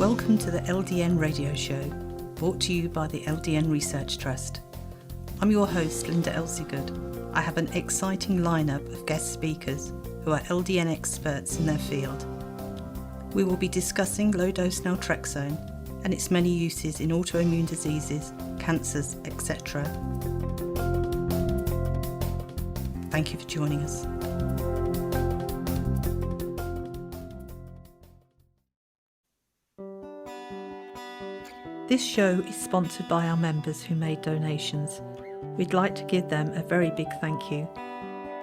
Welcome to the LDN Radio Show, brought to you by the LDN Research Trust. I'm your host, Linda Elseygood. I have an exciting lineup of guest speakers who are LDN experts in their field. We will be discussing low-dose Naltrexone and its many uses in autoimmune diseases, cancers, etc. Thank you for joining us. This show is sponsored by our members who made donations. We'd like to give them a very big thank you.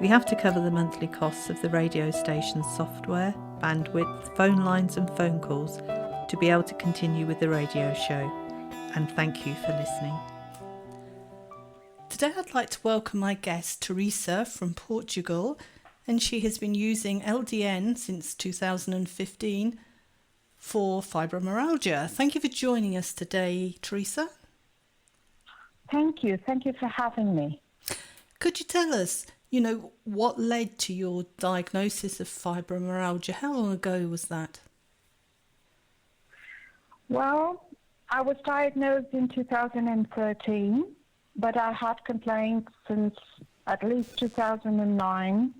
We have to cover the monthly costs of the radio station's software, bandwidth, phone lines and phone calls to be able to continue with the radio show. And thank you for listening. Today I'd like to welcome my guest Teresa from Portugal, and she has been using LDN since 2015 for fibromyalgia. Thank you for joining us today, Teresa. Thank you. Thank you for having me. Could you tell us, what led to your diagnosis of fibromyalgia? How long ago was that? Well, I was diagnosed in 2013, but I had complaints since at least 2009.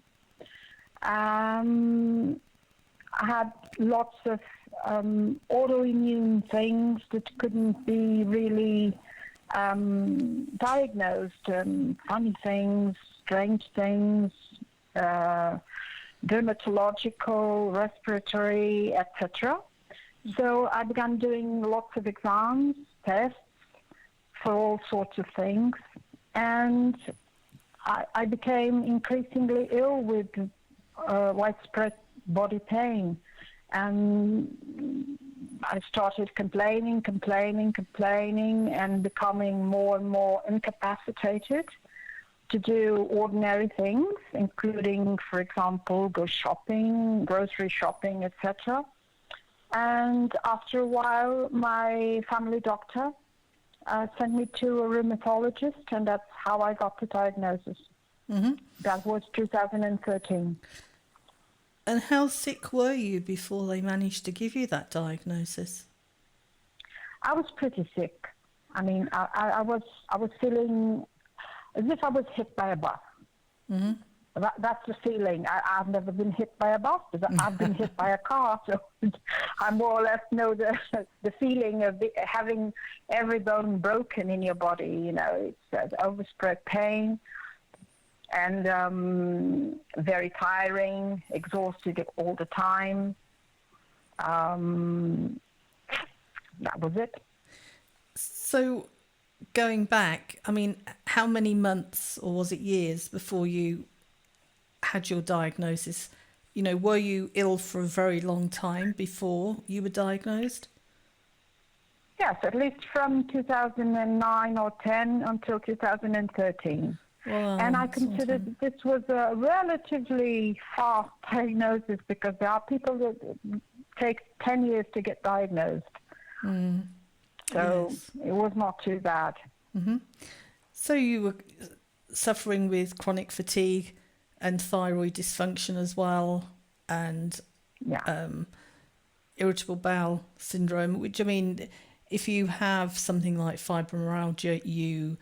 I had lots of autoimmune things that couldn't be really diagnosed, funny things, strange things, dermatological, respiratory, etc. So I began doing lots of exams, tests for all sorts of things, and I became increasingly ill with widespread body pain. And I started complaining, and becoming more and more incapacitated to do ordinary things, including, for example, go shopping, grocery shopping, etc. And after a while, my family doctor sent me to a rheumatologist, and that's how I got the diagnosis. Mm-hmm. That was 2013. And how sick were you before they managed to give you that diagnosis? I was pretty sick. I mean, I was feeling as if I was hit by a bus. Mm-hmm. That's the feeling. I've never been hit by a bus, but I've been hit by a car, so I more or less know the feeling of having every bone broken in your body. It's overspread pain. And very tiring, exhausted all the time. That was it. So, going back, how many months, or was it years, before you had your diagnosis? Were you ill for a very long time before you were diagnosed? Yes, at least from 2009 or 10 until 2013. Wow, and I consider this was a relatively fast diagnosis, because there are people that take 10 years to get diagnosed. So yes. It was not too bad. Mm-hmm. So you were suffering with chronic fatigue and thyroid dysfunction as well, and irritable bowel syndrome, which, if you have something like fibromyalgia, you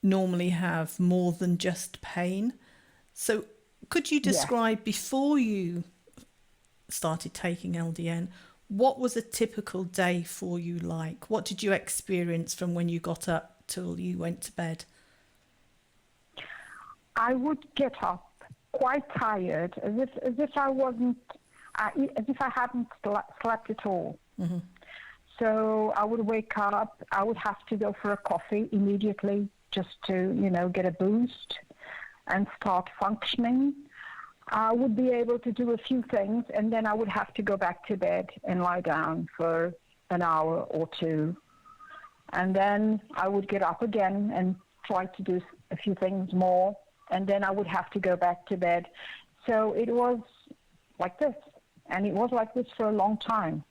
normally have more than just pain. So could you describe, before you started taking LDN, what was a typical day for you like? What did you experience from when you got up till you went to bed? I would get up quite tired, as if I hadn't slept at all. Mm-hmm. So I would wake up, I would have to go for a coffee immediately, just to, get a boost and start functioning. I would be able to do a few things, and then I would have to go back to bed and lie down for an hour or two. And then I would get up again and try to do a few things more, and then I would have to go back to bed. So it was like this, and it was like this for a long time.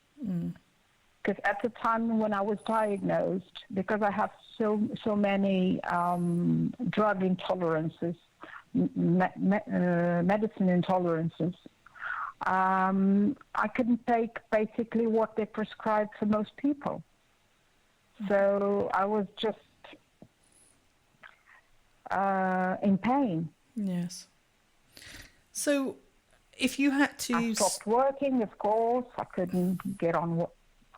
Because at the time when I was diagnosed, because I have so many drug intolerances, medicine intolerances, I couldn't take basically what they prescribed for most people. So I was just in pain. Yes. So if you had to... I stopped working, of course. I couldn't go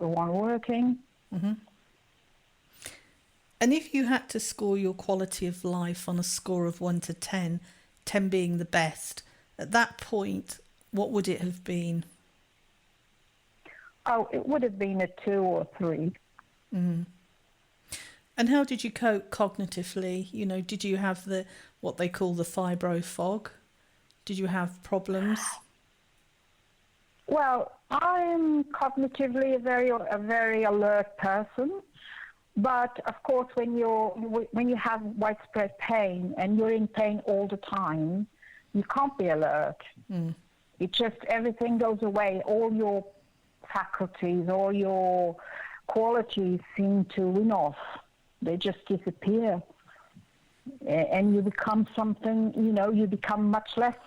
on working. Mm-hmm. And if you had to score your quality of life on a score of 1 to 10, 10 being the best, at that point, what would it have been? Oh, it would have been a 2 or 3. Mm-hmm. And how did you cope cognitively? You know, did you have what they call the fibro fog? Did you have problems? Well, I'm cognitively a very alert person, but of course, when you have widespread pain and you're in pain all the time, you can't be alert. Mm. It just everything goes away. All your faculties, all your qualities seem to win off. They just disappear, and you become something. You become much less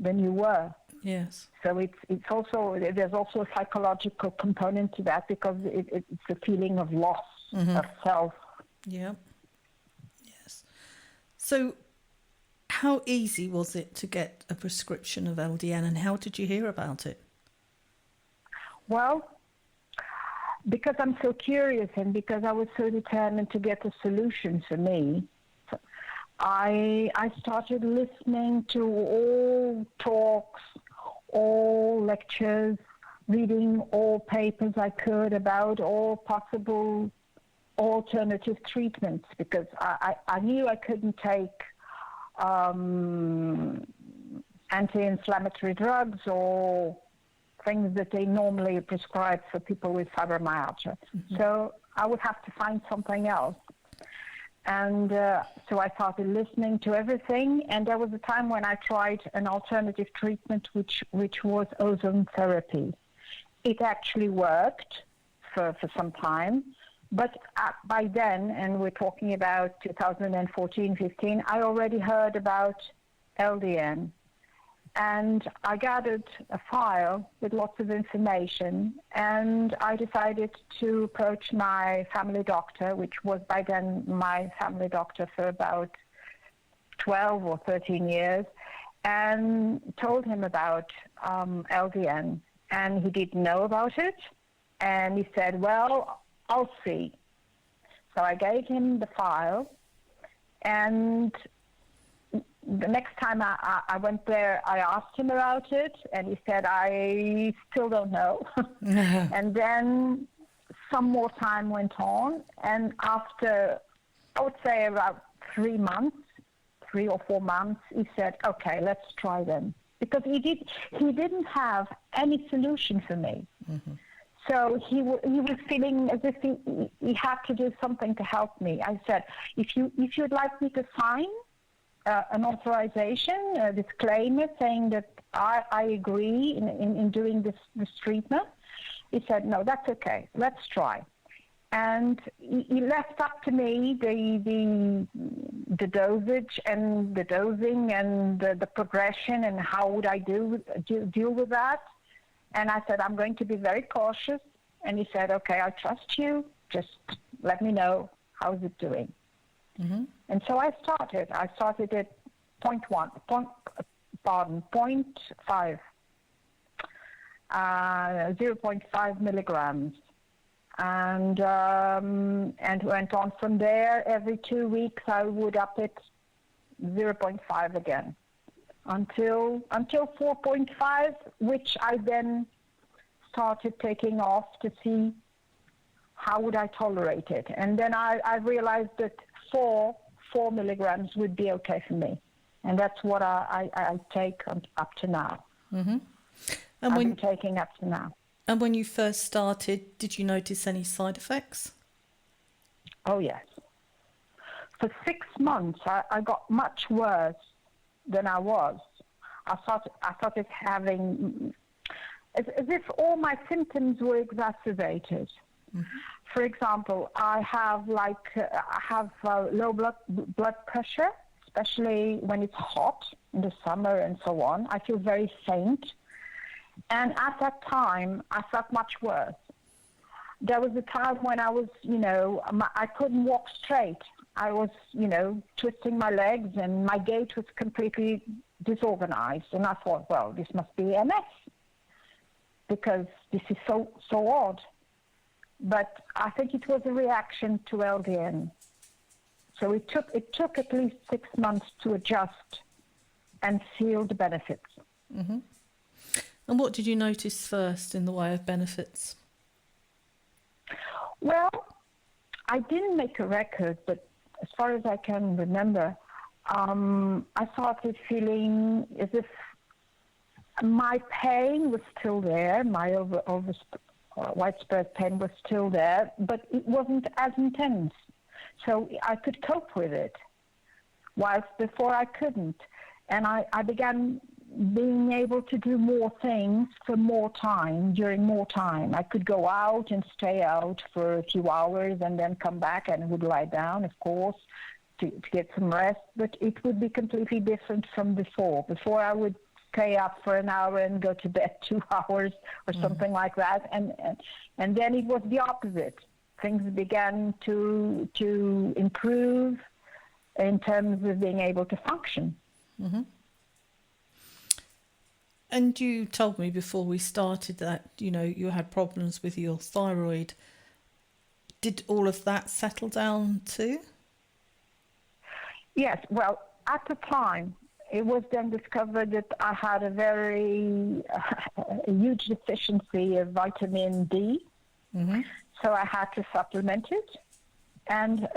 than you were. Yes. So there's also a psychological component to that, because it's a feeling of loss of self. Yeah. Yes. So how easy was it to get a prescription of LDN, and how did you hear about it? Well, because I'm so curious and because I was so determined to get a solution for me, I started listening to all talks, all lectures, reading all papers I could about all possible alternative treatments, because I knew I couldn't take anti-inflammatory drugs or things that they normally prescribe for people with fibromyalgia. Mm-hmm. So I would have to find something else. And so I started listening to everything, and there was a time when I tried an alternative treatment, which was ozone therapy. It actually worked for some time, but by then, and we're talking about 2014-15, I already heard about LDN. And I gathered a file with lots of information, and I decided to approach my family doctor, which was by then my family doctor for about 12 or 13 years, and told him about LDN. And he didn't know about it, and he said, well, I'll see. So I gave him the file, and the next time I went there, I asked him about it, and he said, I still don't know. And then some more time went on, and after, I would say about 3 or 4 months, he said, okay, let's try them. Because he didn't have any solution for me. Mm-hmm. So he was feeling as if he had to do something to help me. I said, if you'd like me to sign an authorization, a disclaimer saying that I agree in doing this treatment. He said, no, that's okay. Let's try. And he left up to me the dosage and the dosing and the progression and how would I deal with that. And I said, I'm going to be very cautious. And he said, okay, I trust you. Just let me know. How's it doing? Mm-hmm. And so I started. I started at 0.5, 0.5 milligrams, and went on from there. Every 2 weeks, I would up it 0.5 again, until 4.5, which I then started taking off to see how would I tolerate it. And then I realized that 4 milligrams would be okay for me. And that's what I take up to now. Mm-hmm. I've been taking up to now. And when you first started, did you notice any side effects? Oh, yes. For 6 months, I got much worse than I was. I started having, as if all my symptoms were exacerbated. Mm-hmm. For example, I have low blood pressure, especially when it's hot in the summer and so on. I feel very faint. And at that time, I felt much worse. There was a time when I was, I couldn't walk straight. I was, twisting my legs, and my gait was completely disorganized. And I thought, well, this must be MS, because this is so odd. But I think it was a reaction to LDN. So it took at least 6 months to adjust and feel the benefits. Mm-hmm. And what did you notice first in the way of benefits? Well, I didn't make a record, but as far as I can remember, I started feeling as if my pain was still there, my widespread pain was still there, but it wasn't as intense. So I could cope with it, whilst before I couldn't. And I began being able to do more things for more time, during more time. I could go out and stay out for a few hours and then come back and would lie down, of course, to get some rest. But it would be completely different from before. Before I would stay up for an hour and go to bed 2 hours or something like that. And then it was the opposite. Things began to improve in terms of being able to function. Mm-hmm. And you told me before we started that, you had problems with your thyroid. Did all of that settle down too? Yes. Well, at the time, it was then discovered that I had a very a huge deficiency of vitamin D. Mm-hmm. So I had to supplement it. And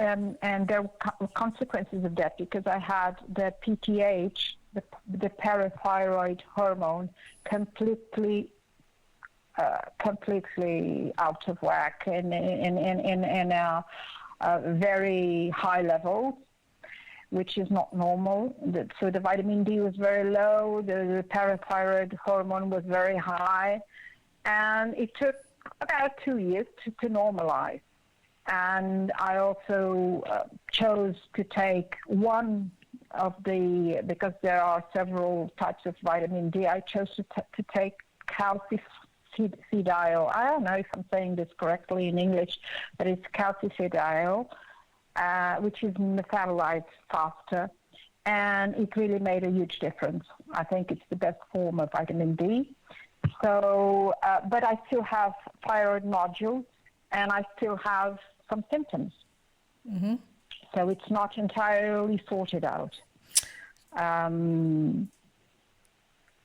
there were consequences of that, because I had the PTH, the parathyroid hormone, completely out of whack and in very high levels, which is not normal. So the vitamin D was very low, the parathyroid hormone was very high, and it took about 2 years to normalize. And I also chose to take one of because there are several types of vitamin D, I chose to take calcifidiol. I don't know if I'm saying this correctly in English, but it's calcifidiol, which is metabolized faster, and it really made a huge difference. I think it's the best form of vitamin D. So, but I still have thyroid nodules, and I still have some symptoms. Mm-hmm. So it's not entirely sorted out.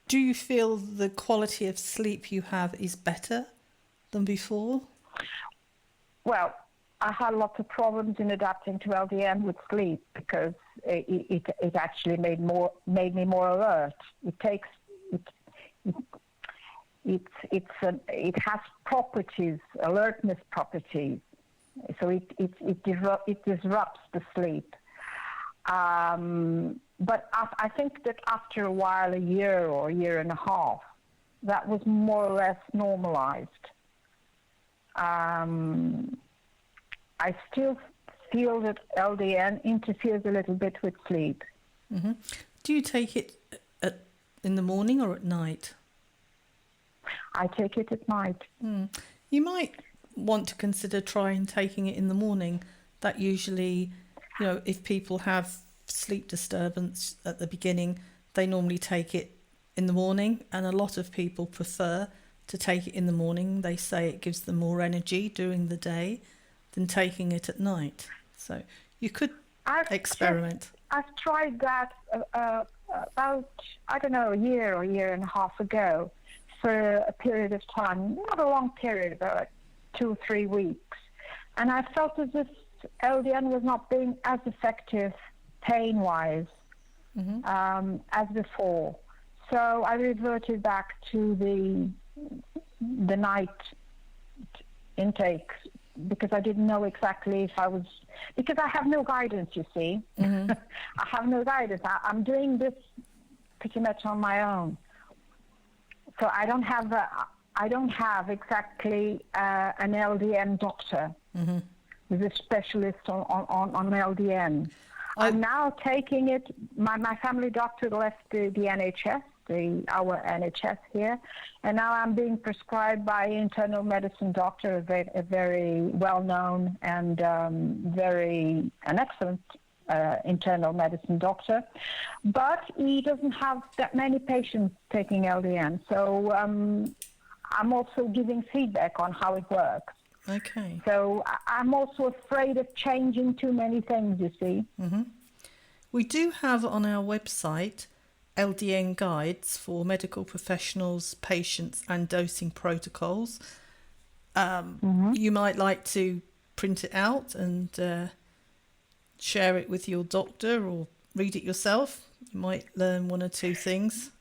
Do you feel the quality of sleep you have is better than before? Well, I had lots of problems in adapting to LDN with sleep, because it actually made me more alert. It has properties, alertness properties. So it disrupts the sleep. But I think that after a while, a year or a year and a half, that was more or less normalized. I still feel that LDN interferes a little bit with sleep. Mm-hmm. Do you take it in the morning or at night? I take it at night. You might want to consider trying taking it in the morning. That usually, if people have sleep disturbance at the beginning, they normally take it in the morning, and a lot of people prefer to take it in the morning. They say it gives them more energy during the day than taking it at night. So you could experiment. I've tried that about, a year or a year and a half ago, for a period of time, not a long period, about 2 or 3 weeks. And I felt as if LDN was not being as effective pain-wise as before. So I reverted back to the night intakes, because I didn't know exactly if I was... Because I have no guidance, you see. Mm-hmm. I have no guidance. I'm doing this pretty much on my own. So I don't have exactly an LDN doctor who's a specialist on LDN. I'm now taking it. My family doctor left the NHS, our NHS here, and now I'm being prescribed by an internal medicine doctor, a very well-known and an excellent internal medicine doctor. But he doesn't have that many patients taking LDN, so I'm also giving feedback on how it works. Okay. So I'm also afraid of changing too many things, you see. Mm-hmm. We do have on our website LDN guides for medical professionals, patients and dosing protocols. You might like to print it out and share it with your doctor or read it yourself. You might learn one or two things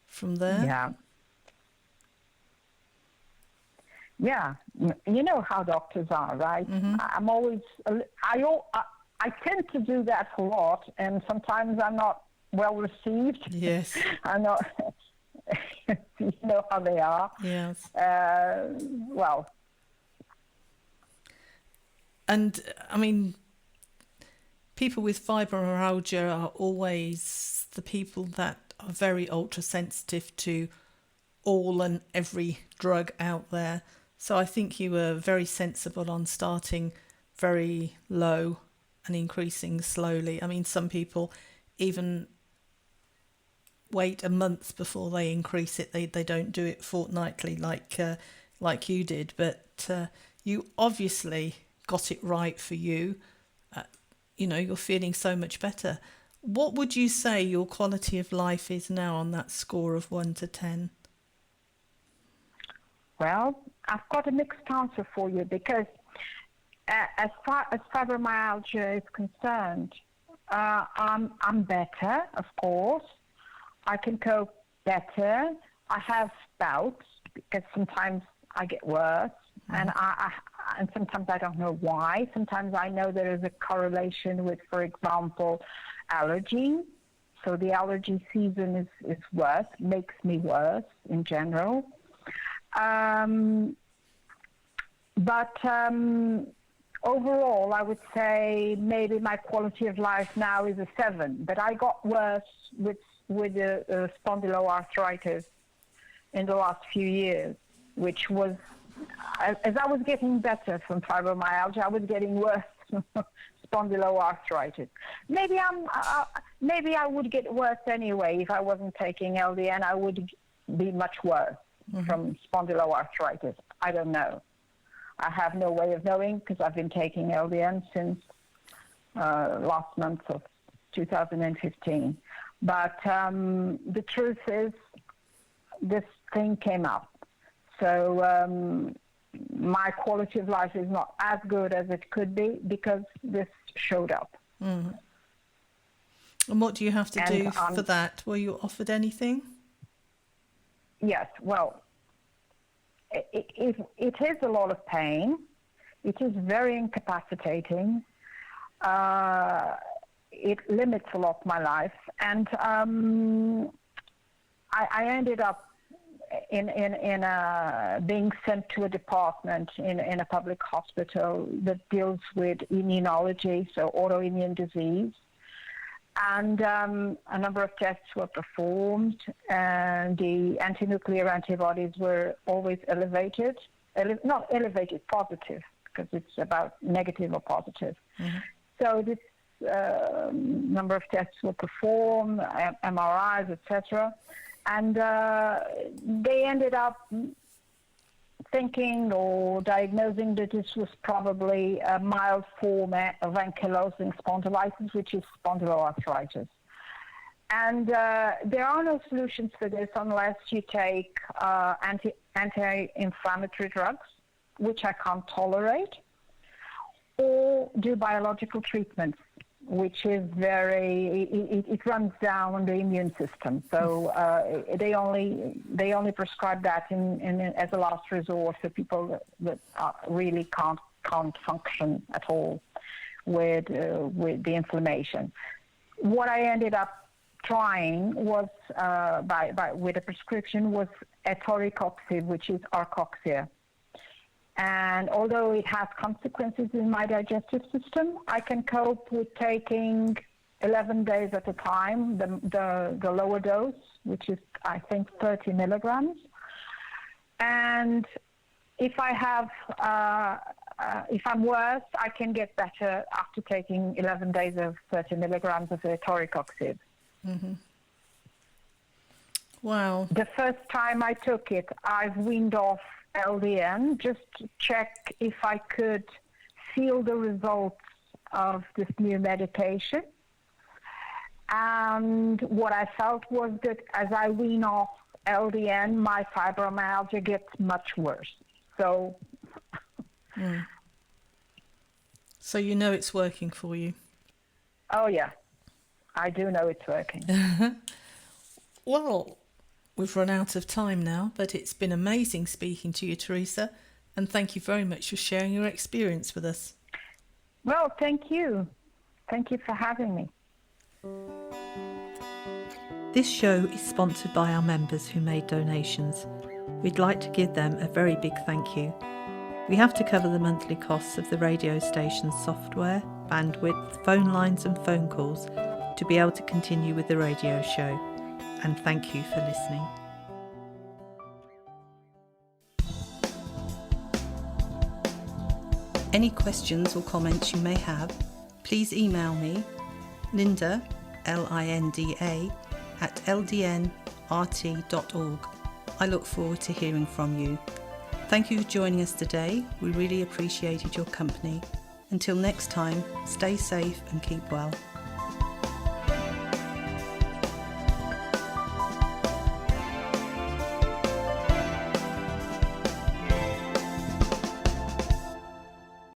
from there. Yeah, you know how doctors are, right? Mm-hmm. I'm always, I tend to do that a lot, and sometimes I'm not well received. Yes. I'm not, you know how they are. Yes. Well. And, I mean, people with fibromyalgia are always the people that are very ultra sensitive to all and every drug out there. So I think you were very sensible on starting very low and increasing slowly. I mean, some people even wait a month before they increase it. They don't do it fortnightly like you did. But you obviously got it right for you. You know, you're feeling so much better. What would you say your quality of life is now on that score of 1 to 10? Well, I've got a mixed answer for you because as far as fibromyalgia is concerned, I'm better, of course. I can cope better. I have bouts because sometimes I get worse, and and sometimes I don't know why. Sometimes I know there is a correlation with, for example, allergy. So the allergy season is worse, makes me worse in general. But overall, I would say maybe my quality of life now is a 7. But I got worse with spondyloarthritis in the last few years, which was, as I was getting better from fibromyalgia, I was getting worse from spondyloarthritis. Maybe I would get worse anyway if I wasn't taking LDN. I would be much worse from spondyloarthritis. I don't know. I have no way of knowing because I've been taking LDN since last month of 2015. But the truth is, this thing came up. So my quality of life is not as good as it could be because this showed up. And what do you have to do for that? Were you offered anything? Yes, well, it is a lot of pain. It is very incapacitating. It limits a lot my life. And I ended up in being sent to a department in a public hospital that deals with immunology, so autoimmune disease. And a number of tests were performed, and the anti-nuclear antibodies were always elevated. Not elevated, positive, because it's about negative or positive. So this number of tests were performed, MRIs, etc. And they ended up thinking or diagnosing that this was probably a mild form of ankylosing spondylitis, which is spondyloarthritis. And there are no solutions for this unless you take anti-inflammatory drugs, which I can't tolerate, or do biological treatments, which is it runs down the immune system. So they only prescribe that as a last resort for people that really can't function at all with the inflammation. What I ended up trying was with a prescription was etoricoxib, which is arcoxia. And although it has consequences in my digestive system, I can cope with taking 11 days at a time, the lower dose, which is, I think, 30 milligrams. And if I have, if I'm worse, I can get better after taking 11 days of 30 milligrams of toricoxib. Mm-hmm. Wow. The first time I took it, I've weaned off LDN just to check if I could feel the results of this new medication. And what I felt was that as I wean off LDN, my fibromyalgia gets much worse. So, So you know it's working for you? Oh yeah, I do know it's working. Well, we've run out of time now, but it's been amazing speaking to you, Teresa, and thank you very much for sharing your experience with us. Well, thank you. Thank you for having me. This show is sponsored by our members who made donations. We'd like to give them a very big thank you. We have to cover the monthly costs of the radio station's software, bandwidth, phone lines and phone calls to be able to continue with the radio show. And thank you for listening. Any questions or comments you may have, please email me, Linda, Linda, at ldnrt.org. I look forward to hearing from you. Thank you for joining us today. We really appreciated your company. Until next time, stay safe and keep well.